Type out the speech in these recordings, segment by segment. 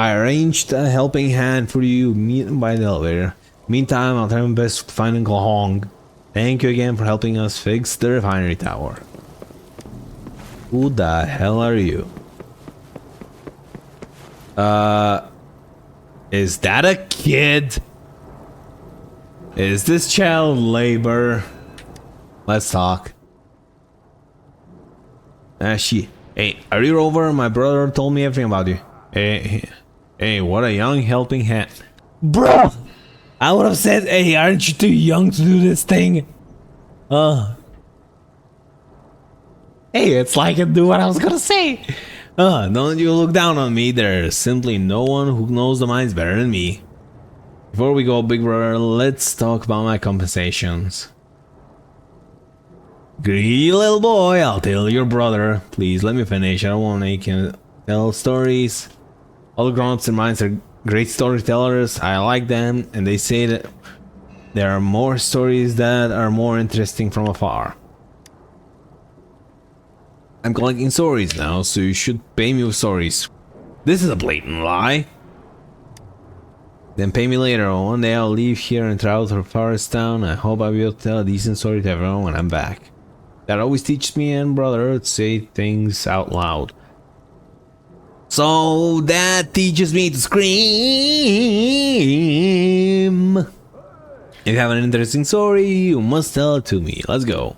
I arranged a helping hand for you. Meet him by the elevator. Meantime, I'll try my best to find Uncle Hong. Thank you again for helping us fix the refinery tower. Who the hell are you? Is that a kid? Is this child labor? Let's talk. Hey, are you Rover? My brother told me everything about you. Hey, what a young helping hand. Bro! I would have said, hey, aren't you too young to do this thing? Hey, it's like I do what I was gonna say. Don't you look down on me. There's simply no one who knows the mines better than me. Before we go, big brother, let's talk about my compensations. Greedy little boy, I'll tell your brother. Please let me finish. I don't want to make him tell stories. All the grown-ups in mines are great storytellers. I like them, and they say that there are more stories that are more interesting from afar. I'm collecting stories now, so you should pay me with stories. This is a blatant lie. Then pay me later. One day I'll leave here and travel to a forest town. I hope I'll be able to tell a decent story to everyone when I'm back. That always teaches me and brother to say things out loud. So that teaches me to scream. If you have an interesting story, you must tell it to me. Let's go.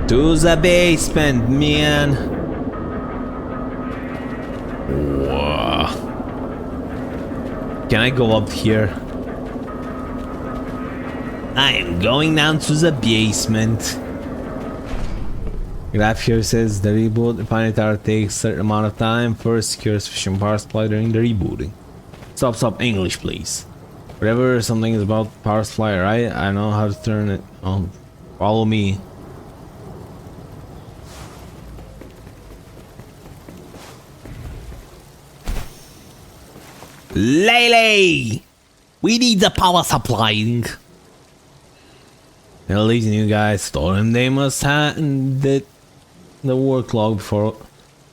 To the basement, man. Whoa. Can I go up here? I am going down to the basement. Graph here says the reboot refinery tower takes a certain amount of time. First, secure sufficient power supply during the rebooting. Stop, English, please. Whatever something is about power supply, right? I know how to turn it on. Follow me. Lele! We need the power supplying. Now these new guys told him they must hand the work log before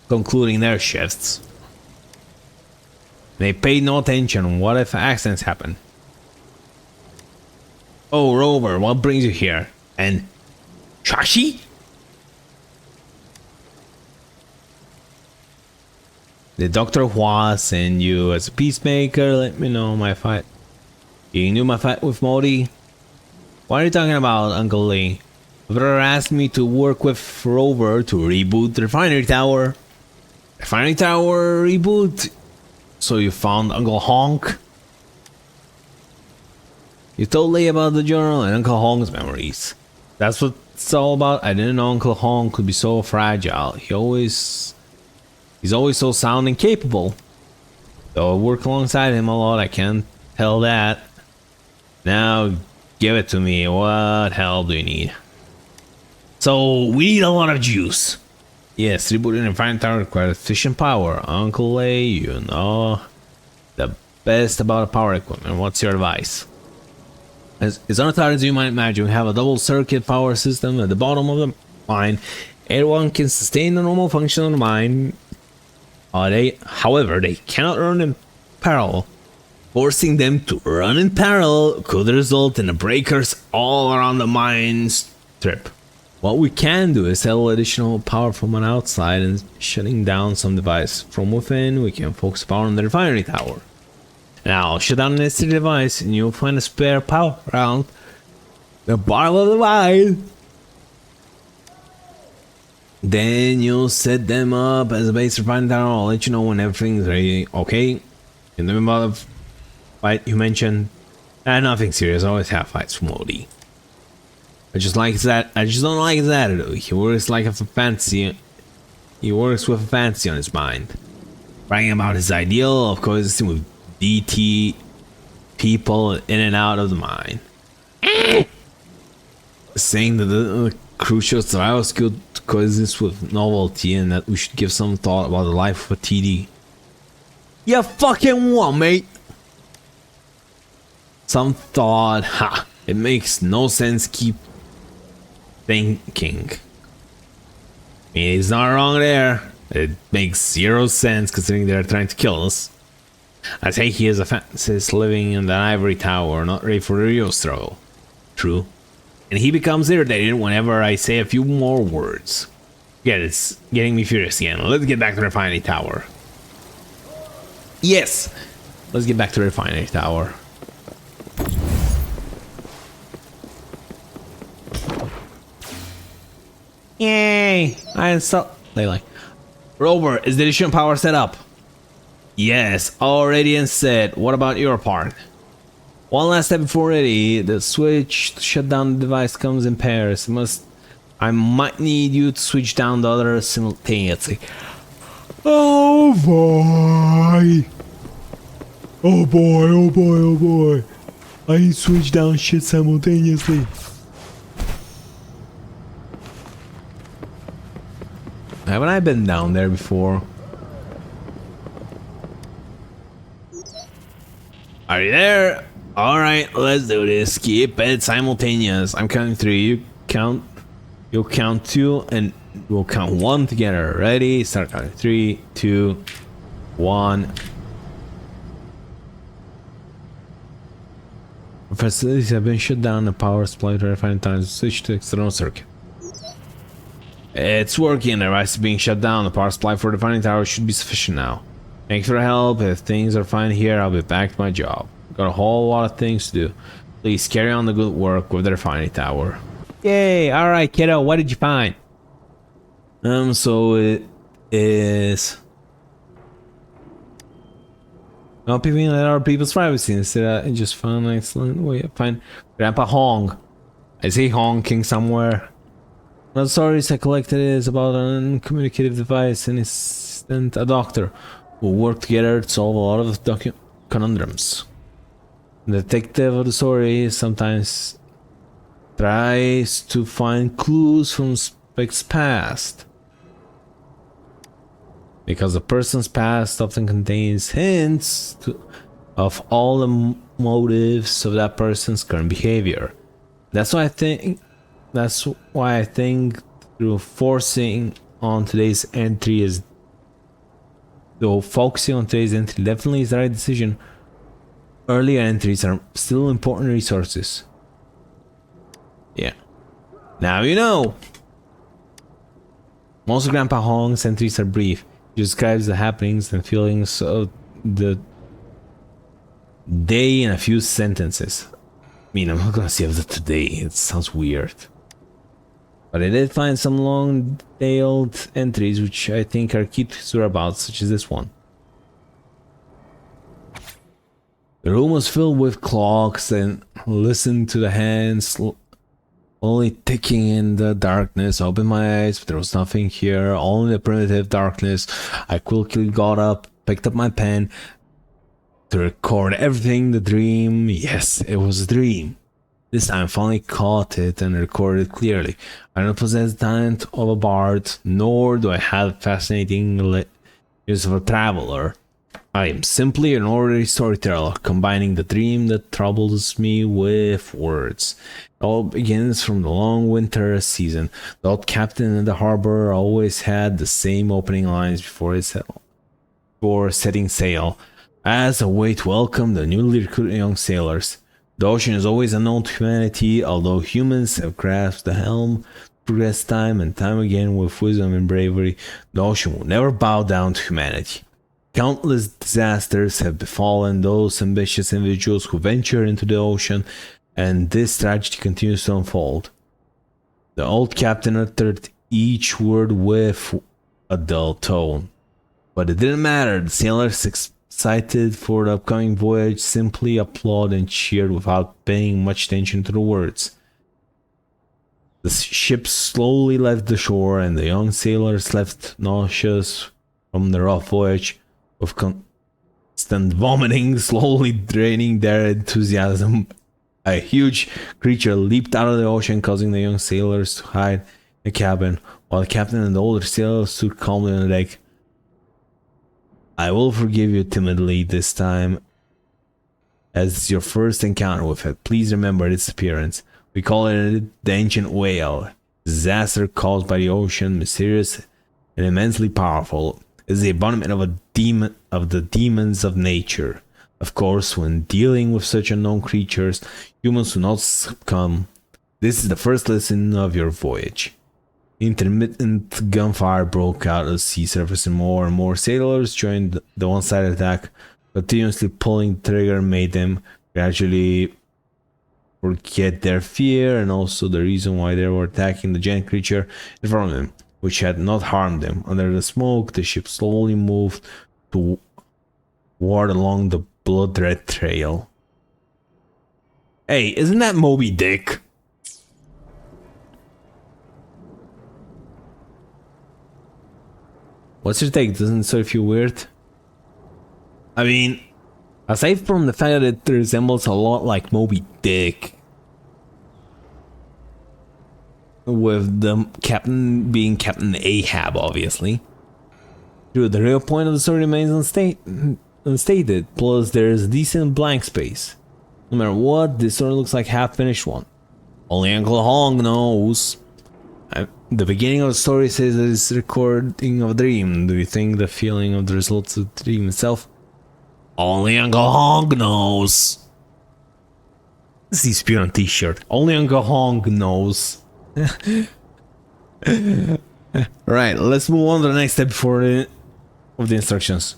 concluding their shifts. They paid no attention. What if accidents happen? Oh, Rover, what brings you here? And Shashi? The Dr. Hua sent you as a peacemaker. Let me know my fight. You knew my fight with Modi? What are you talking about, Uncle Lee? Brother asked me to work with Rover to reboot the refinery tower. Refinery tower reboot? So you found Uncle Honk? You told Lee about the journal and Uncle Honk's memories. That's what it's all about. I didn't know Uncle Honk could be so fragile. He's always so sound and capable. Though I work alongside him a lot, I can't tell that. Now, give it to me. What help do you need? So, we need a lot of juice. Yes, rebooting and refinery tower requires efficient power. Uncle Lei, you know the best about power equipment. What's your advice? As unattarded as you might imagine, we have a double circuit power system at the bottom of the mine. Everyone can sustain the normal function of the mine. However, they cannot run in parallel. Forcing them to run in parallel could result in the breakers all around the mine strip. What we can do is sell additional power from an outside and shutting down some device. From within, we can focus power on the refinery tower. Now, I'll shut down the necessary device and you'll find a spare power around the bottom of the mine. Then you'll set them up as a base refinery tower. I'll let you know when everything's ready. Okay? And then about the fight you mentioned. Nothing serious. I always have fights with Modi. I just don't like his attitude. He works like a fantasy. He works with a fantasy on his mind. Bragging about his ideal of coexisting with DT people in and out of the mine. Saying that the crucial survival skill to coexist with novelty and that we should give some thought about the life of a TD. You fucking what, mate? Some thought, ha! It makes no sense. Keep thinking. I mean, he's not wrong there. It makes zero sense considering they're trying to kill us. I say he is a fantasist living in the ivory tower, not ready for the real struggle. True. And he becomes irritated whenever I say a few more words. Yeah, it's getting me furious again. Let's get back to the refinery tower. Yes! Let's get back to the refinery tower. Yay! I installed... Like, Rover, is the additional power set up? Yes, already and set. What about your part? One last step before ready. The switch to shut down the device comes in pairs. I might need you to switch down the other simultaneously. Oh boy! Oh boy, oh boy, oh boy. I need to switch down shit simultaneously. Haven't I been down there before? Are you there? Alright, let's do this. Keep it simultaneous. I'm counting 3. You count. You'll count 2 and we'll count 1 together. Ready? Start counting. 3, 2, 1. Facilities have been shut down. The power supply to refining times switch to external circuit. It's working. The device is being shut down. The power supply for the refining tower should be sufficient now. Thanks for the help. If things are fine here, I'll be back to my job. Got a whole lot of things to do. Please carry on the good work with the refining tower. Yay! Alright, kiddo, what did you find? So it is... Not peeping at other people's privacy. Instead, I just found an excellent way to find Grandpa Hong. I see honking somewhere. The stories I collected is about an uncommunicative device and a doctor who work together to solve a lot of conundrums. The detective of the story sometimes tries to find clues from suspect's past, because a person's past often contains hints of all the motives of that person's current behavior. That's why I think through focusing on today's entry definitely is the right decision. Earlier entries are still important resources. Yeah. Now you know. Most of Grandpa Hong's entries are brief. He describes the happenings and feelings of the day in a few sentences. I mean, I'm not gonna say of the today. It sounds weird. But I did find some long-tailed entries which I think are key to his whereabouts, such as this one. The room was filled with clocks and listened to the hands slowly ticking in the darkness. I opened my eyes, but there was nothing here, only the primitive darkness. I quickly got up, picked up my pen to record everything. The dream, yes, it was a dream. This time I finally caught it and recorded it clearly. I don't possess the talent of a bard, nor do I have fascinating years of a traveler. I am simply an ordinary storyteller, combining the dream that troubles me with words. It all begins from the long winter season. The old captain in the harbor always had the same opening lines before setting sail, as a way to welcome the newly recruited young sailors. The ocean is always unknown to humanity, although humans have grasped the helm, progressed time and time again with wisdom and bravery. The ocean will never bow down to humanity. Countless disasters have befallen those ambitious individuals who venture into the ocean, and this tragedy continues to unfold. The old captain uttered each word with a dull tone. But it didn't matter. The sailors excited for the upcoming voyage simply applauded and cheered without paying much attention to the words. The ship slowly left the shore, and the young sailors left nauseous from the rough voyage, with constant vomiting slowly draining their enthusiasm. A huge creature leaped out of the ocean, causing the young sailors to hide in the cabin, while the captain and the older sailors stood calmly on the deck. I will forgive you timidly this time, as it's your first encounter with it. Please remember its appearance. We call it the ancient whale. Disaster caused by the ocean, mysterious and immensely powerful. Is the embodiment of a demon of the demons of nature. Of course, when dealing with such unknown creatures, humans do not succumb. This is the first lesson of your voyage. Intermittent gunfire broke out at the sea surface, and more sailors joined the one-sided attack. Continuously pulling the trigger made them gradually forget their fear and also the reason why they were attacking the giant creature in front of them, which had not harmed them. Under the smoke, the ship slowly moved toward along the blood-red trail. Hey, isn't that Moby Dick? What's your take? Doesn't it sort of feel weird? I mean, aside from the fact that it resembles a lot like Moby Dick, with the captain being Captain Ahab, obviously. Dude, the real point of the story remains unstated, plus there's decent blank space. No matter what, this story looks like half-finished one. Only Uncle Hong knows. The beginning of the story says that it's recording of a dream. Do you think the feeling of the results of the dream itself? Only Uncle Hong knows. This is pure on t-shirt. Only Uncle Hong knows. Right, let's move on to the next step before of the instructions.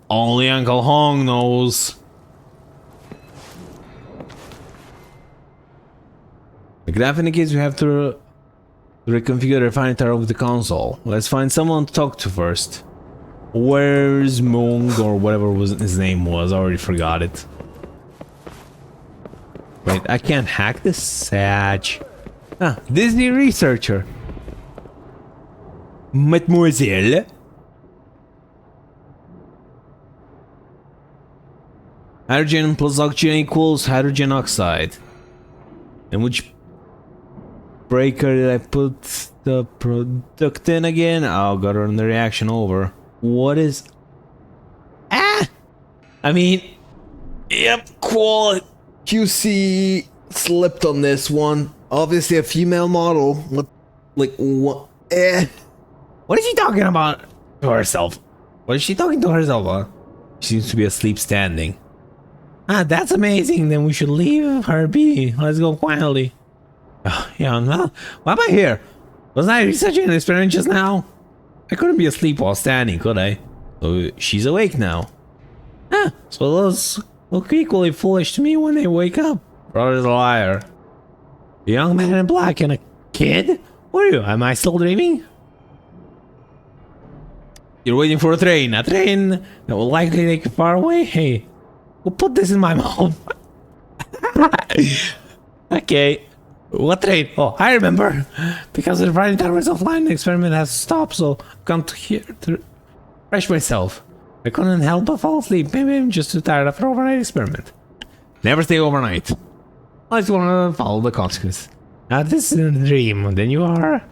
Only Uncle Hong knows. The graph indicates we have to reconfigure the refining tower with the console. Let's find someone to talk to first. Where's Mung or whatever his name was? I already forgot it. Wait, I can't hack this? Sad. Ah, Disney researcher. Mademoiselle. Hydrogen plus oxygen equals hydrogen oxide. And which breaker did I put the product in again? Oh, got to run the reaction over. What is... Ah! I mean... Yep, quality QC slipped on this one. Obviously a female model. What? Like, what? What is she talking about to herself? What is she talking to herself about? She seems to be asleep standing. Ah, that's amazing. Then we should leave her be. Let's go quietly. Yeah, no. Why am I here? Wasn't I researching an experiment just now? I couldn't be asleep while standing, could I? So she's awake now. Ah, so those look equally foolish to me when they wake up. Brother's a liar. A young man in black and a kid? What are you? Am I still dreaming? You're waiting for a train that will likely take you far away? Hey, we'll put this in my mouth. Okay. What train? Oh, I remember. Because the refining tower is offline, the experiment has stopped, so I've come to here to refresh myself. I couldn't help but fall asleep. Maybe I'm just too tired after overnight experiment. Never stay overnight. I just want to follow the consequences. Now this is a dream. Then you are.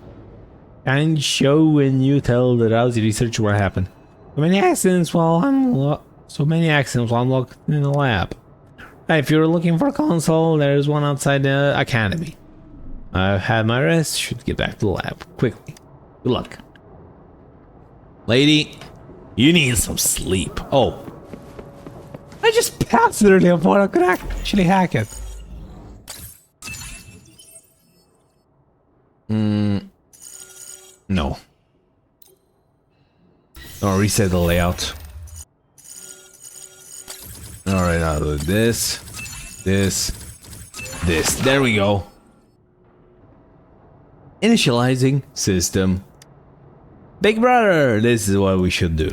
And show when you tell the lousy researcher what happened. So many accidents while I'm locked in the lab. If you're looking for a console, there's one outside the academy. I've had my rest. Should get back to the lab quickly. Good luck, lady. You need some sleep. Oh, I just passed literally before I could actually hack it. No. I'll reset the layout. Alright, I'll do this. There we go. Initializing system. Big brother, this is what we should do.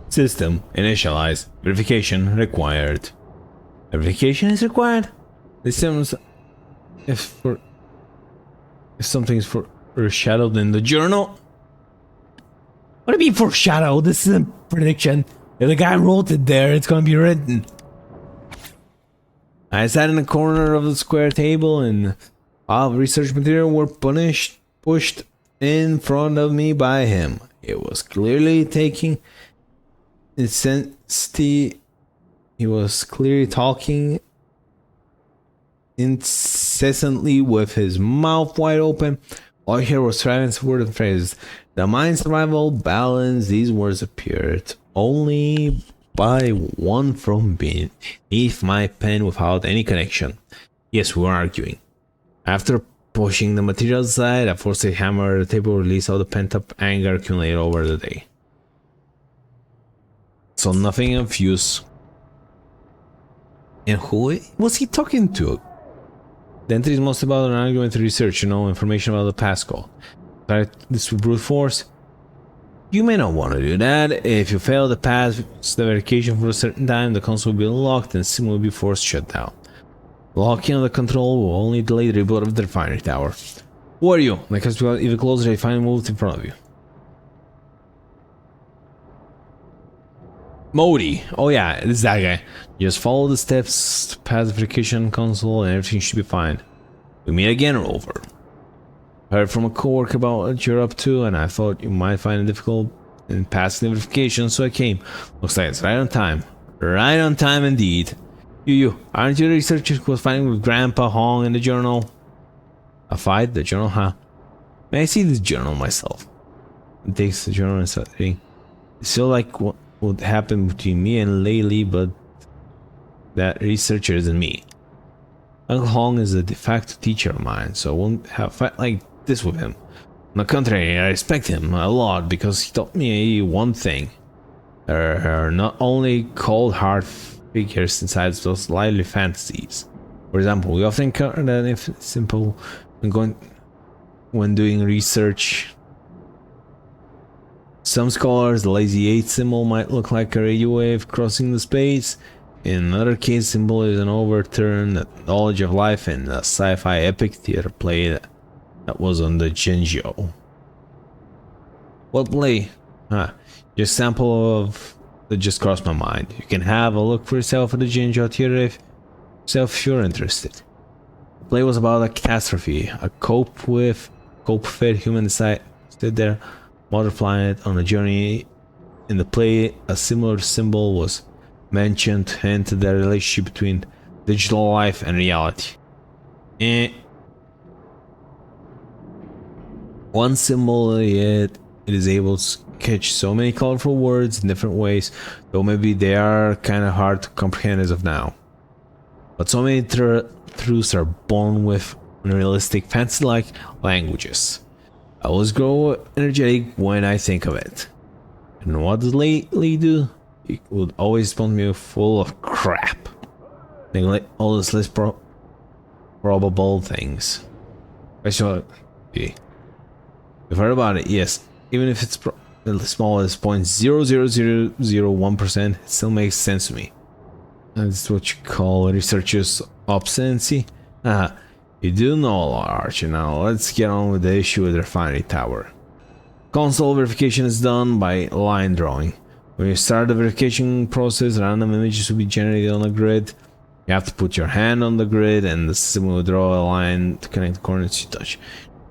System, initialize, verification required. Verification is required? This seems if something's foreshadowed in the journal. What do you mean foreshadowed? This isn't prediction. If the guy wrote it there, it's gonna be written. I sat in the corner of the square table and all research material were pushed in front of me by him. It was clearly taking intensity. He was clearly talking incessantly with his mouth wide open. All I heard was silence, words and phrases. The mind survival balance, these words appeared only by one from beneath my pen without any connection. Yes, we were arguing. After pushing the material aside, I forced a hammer at the table, release all the pent-up anger accumulated over the day. So nothing of use. And who was he talking to? The entry is mostly about an argument research, information about the Pascal. Try this with brute force. You may not want to do that. If you fail to pass the verification for a certain time, the console will be locked and sim will be forced shut down. Locking on the control will only delay the reboot of the refinery tower. Who are you? Like us even closer, they finally moved in front of you. Modi. Oh yeah, this is that guy. Just follow the steps to pass the verification console and everything should be fine. We meet again, Rover. Heard from a coworker about what you're up to, and I thought you might find it difficult in passing the verification, so I came. Looks like it's right on time. Right on time indeed. You, aren't you the researcher who was fighting with Grandpa Hong in the journal? A fight? The journal, huh? May I see this journal myself? It takes the journal and starts reading. It's still like what would happen between me and Laylee, but that researcher isn't me. Uncle Hong is a de facto teacher of mine, so I won't have a fight like this with him. On the contrary, I respect him a lot because he taught me one thing. There are not only cold hard figures inside those lively fantasies. For example, we often encounter that if it's simple when doing research. Some scholars, the lazy 8 symbol might look like a radio wave crossing the space. In another case, symbol is an overturned knowledge of life in a sci-fi epic theater play that was on the Jinjo. What play? Just sample of that just crossed my mind. You can have a look for yourself at the Jinjo theater if you're interested. The play was about a catastrophe. A cope-fed human stood there, multiplying it on a journey. In the play, a similar symbol was mentioned, hinted the relationship between digital life and reality. One symbol, yet it is able to catch so many colorful words in different ways, though maybe they are kind of hard to comprehend as of now. But so many truths are born with unrealistic, fantasy-like languages. I always grow energetic when I think of it. And what does Lee do? He would always respond me full of crap. Neglect all this less probable things. I saw it. You've heard about it, yes. Even if it's as small as 0.00001%, it still makes sense to me. That's what you call researchers' obstinacy. You do know a lot, Archie. Now let's get on with the issue with the refinery tower. Console verification is done by line drawing. When you start the verification process, random images will be generated on the grid. You have to put your hand on the grid and the system will draw a line to connect the coordinates you touch.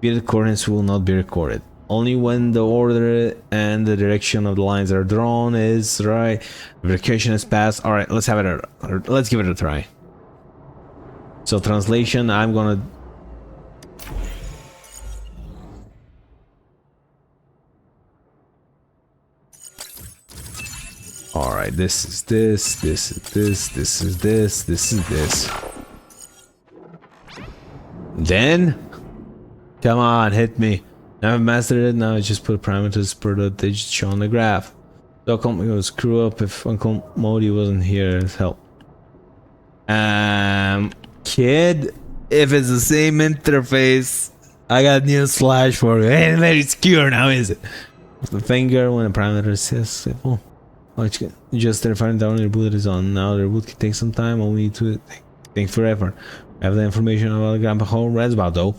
The coordinates will not be recorded. Only when the order and the direction of the lines are drawn is right. Verification is passed. Alright, let's give it a try. So translation, I'm gonna Alright, this is this is this, this is this, this is this. Then come on, hit me. Now I've mastered it, now I just put parameters per the digits shown on the graph. So it would screw up if Uncle Modi wasn't here to help. Kid, if it's the same interface, I got news flash for you. Ain't very secure now, is it? The finger when a parameter says simple. Just verifying down the reboot is on. Now the reboot can take some time, only to take forever. I have the information about the Grandpa Home reads about though.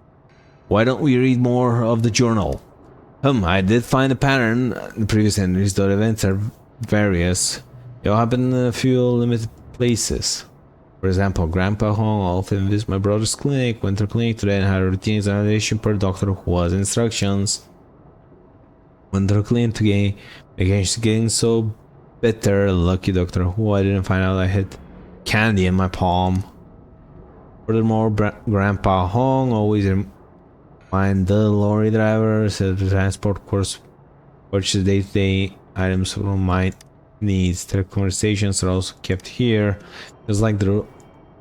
Why don't we read more of the journal? I did find a pattern. The previous entries, though the events are various. They all happen in a few limited places. For example, Grandpa Hong often visits my brother's clinic, went to the clinic today and had a routine examination per doctor who was instructions. Went to the clinic today, against getting so bitter, lucky Doctor Who, I didn't find out I had candy in my palm. Furthermore, Grandpa Hong always remind the lorry driver said the transport course purchase day-to-day items from my needs. Their conversations are also kept here. Just like the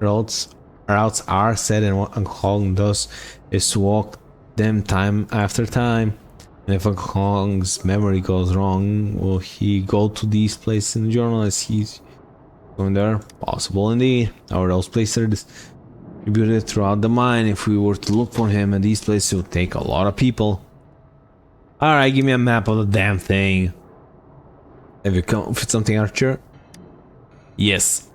routes are set, and what Uncle Hong does is to walk them time after time. And if Uncle Hong's memory goes wrong, will he go to these places in the journal as he's going there? Possible indeed. Or those places are distributed throughout the mine. If we were to look for him at these places, it would take a lot of people. Alright, give me a map of the damn thing. Have you come with something, Archer? Yes.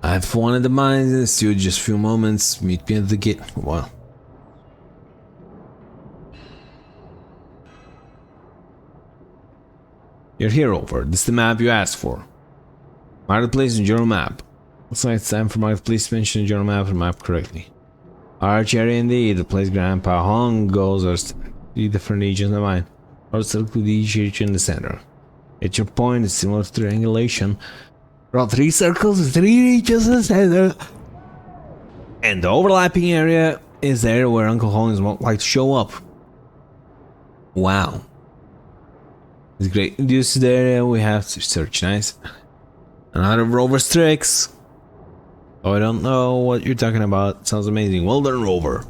I've wanted the mines in the studio just a few moments. Meet me at the gate. Well. You're here, Rover. This is the map you asked for. Marketplace and journal map. Looks like it's time for Marketplace to mention the journal map and map correctly. Archer, indeed. The place Grandpa Hong goes are 3 different regions of the mine. Or circle each region in the center. At your point, it's similar to triangulation. Draw 3 circles and 3 regions in the center. And the overlapping area is there where Uncle Hong is most likely to show up. Wow. It's great. This is the area we have to search. Nice. Another Rover's tricks. Oh, I don't know what you're talking about. Sounds amazing. Well done, Rover.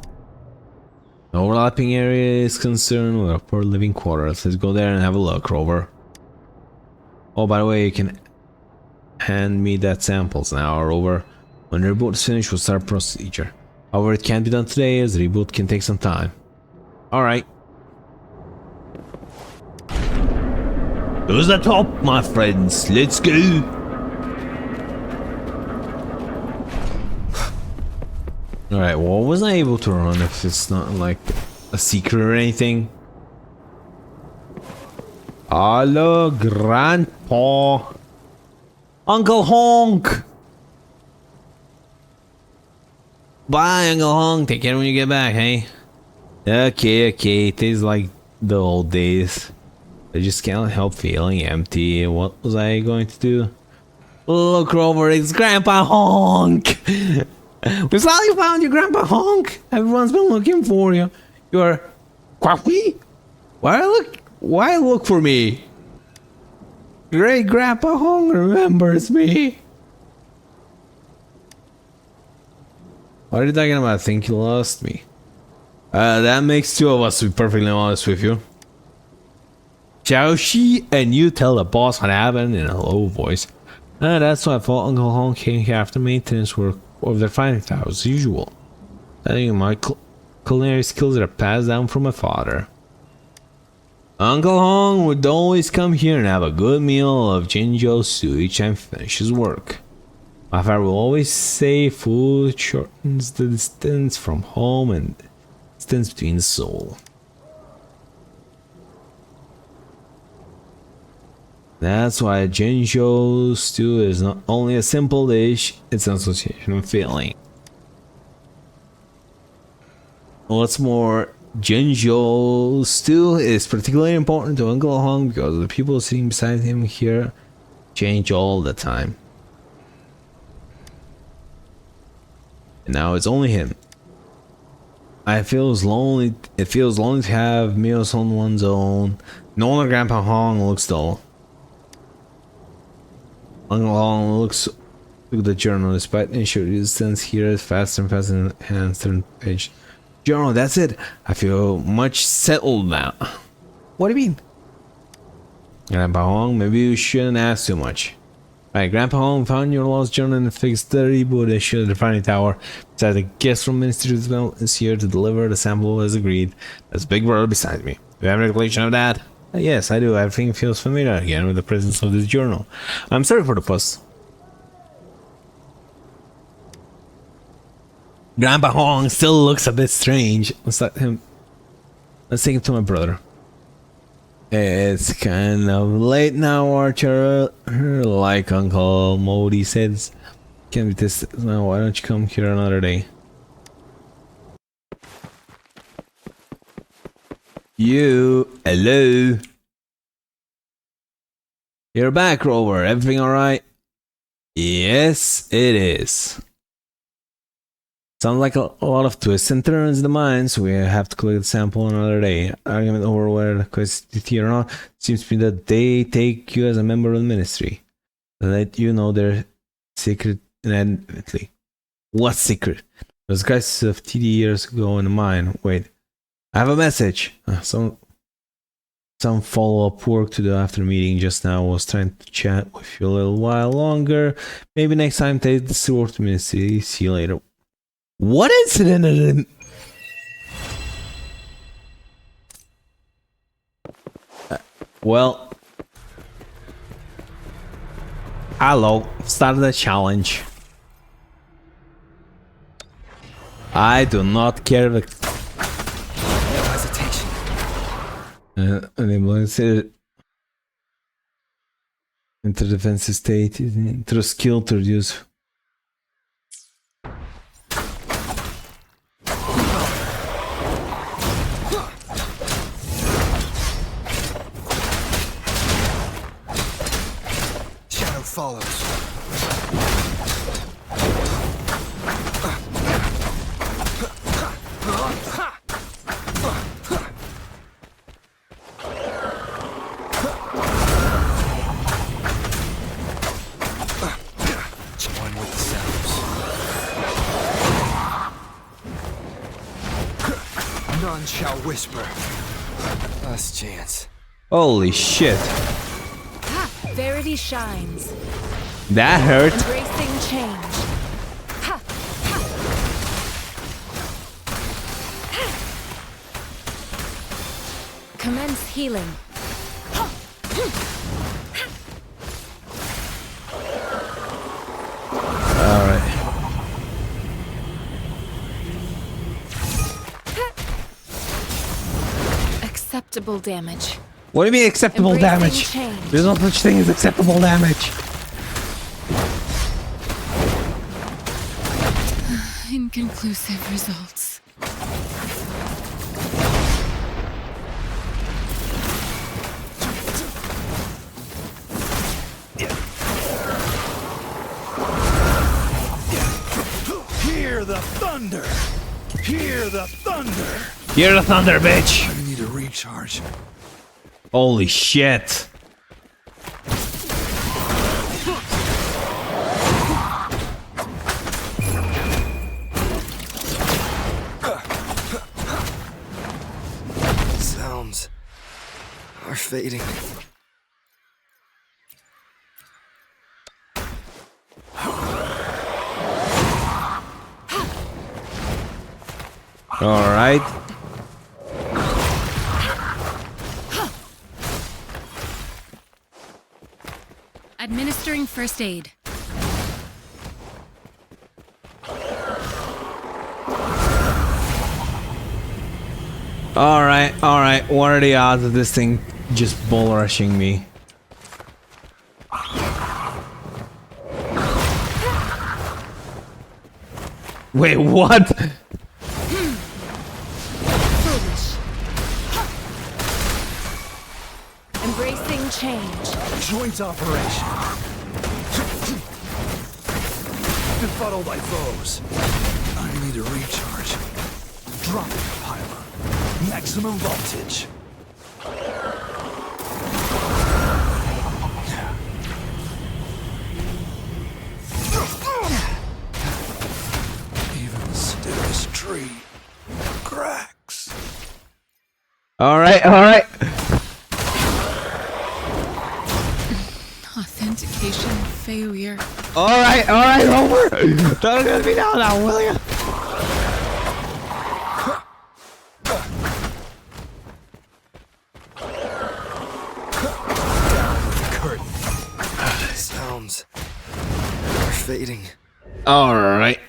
The overlapping area is concerned with upper living quarters. Let's go there and have a look, Rover. Oh, by the way, you can hand me that samples now, Rover. When the reboot is finished, we'll start procedure. However, it can't be done today as the reboot can take some time. Alright. To the top, my friends. Let's go. Alright, well, was I able to run if it's not like a secret or anything? Hello, Grandpa. Uncle Honk. Bye, Uncle Honk. Take care when you get back, hey? Okay, it is like the old days. I just can't help feeling empty. What was I going to do? Look, Rover, it's Grandpa Honk! We finally found you, Grandpa Honk! Everyone's been looking for you. You're... Quacky? Why look for me? Great Grandpa Honk remembers me. What are you talking about? I think you lost me. That makes 2 of us, to be perfectly honest with you. Shall she and you tell the boss what happened in a low voice? That's why I thought Uncle Honk came here after maintenance work of their fighting tower as usual. I think my culinary skills are passed down from my father. Uncle Honk would always come here and have a good meal of Jinjo stew each time he finishes work. My father will always say food shortens the distance from home and distance between the soul. That's why Jinjo stew is not only a simple dish, it's an association of feeling. What's more, Jinjo stew is particularly important to Uncle Hong because the people sitting beside him here change all the time. And now it's only him. It feels lonely to have meals on one's own. No wonder Grandpa Hong looks dull. Uncle Hong looks at the journal. Despite ensure distance here is faster and faster hands turn page. Journal, that's it. I feel much settled now. What do you mean? Grandpa Hong, maybe you shouldn't ask too much. Alright, Grandpa Hong found your lost journal and fixed the reboot issue of the refining tower. Besides, the guest from Ministry of Development is here to deliver the sample as agreed. There's Big Brother beside me. Do you have a recollection of that? Yes, I do. Everything feels familiar again with the presence of this journal. I'm sorry for the fuss. Grandpa Hong still looks a bit strange. Let's take him to my brother. It's kind of late now, Archer. Like Uncle Modi says. Can't be this now. Why don't you come here another day? Hello. You're back, Rover. Everything alright? Yes, it is. Sounds like a lot of twists and turns in the mind, so we have to collect the sample another day. Argument over whether the quest is here or not. Seems to me that they take you as a member of the ministry. They let you know their secret inadvertently. What secret? Those guys of TD years ago in the mine. Wait, I have a message. Some follow-up work to do after meeting just now. I was trying to chat with you a little while longer. Maybe next time take the sword to ministry. See you later. What incident? Well, hello. Start the challenge. I do not care. No hesitation. Enable enter defensive state. Enter skill to reduce. Follows. One with the sounds. None shall whisper. Last chance. Holy shit. Verity shines. That hurt. Embracing change. Ha, ha. Commence healing. Alright. Acceptable damage. What do you mean acceptable Embracing damage? change. There's no such thing as acceptable damage. Inconclusive results. Hear the thunder! Hear the thunder! Hear the thunder, bitch! I need a recharge. Holy shit. Sounds are fading. All right. Administering first aid. All right. What are the odds of this thing just bull rushing me? Wait, what? Foolish. Embracing change. Joint operation. Befuddled by foes. I need a recharge. Drop it, Pila. Maximum voltage. Even the stiffest tree cracks. All right. Authentication failure. All right, Homer. Don't let me down now, will you? Sounds are fading. All right.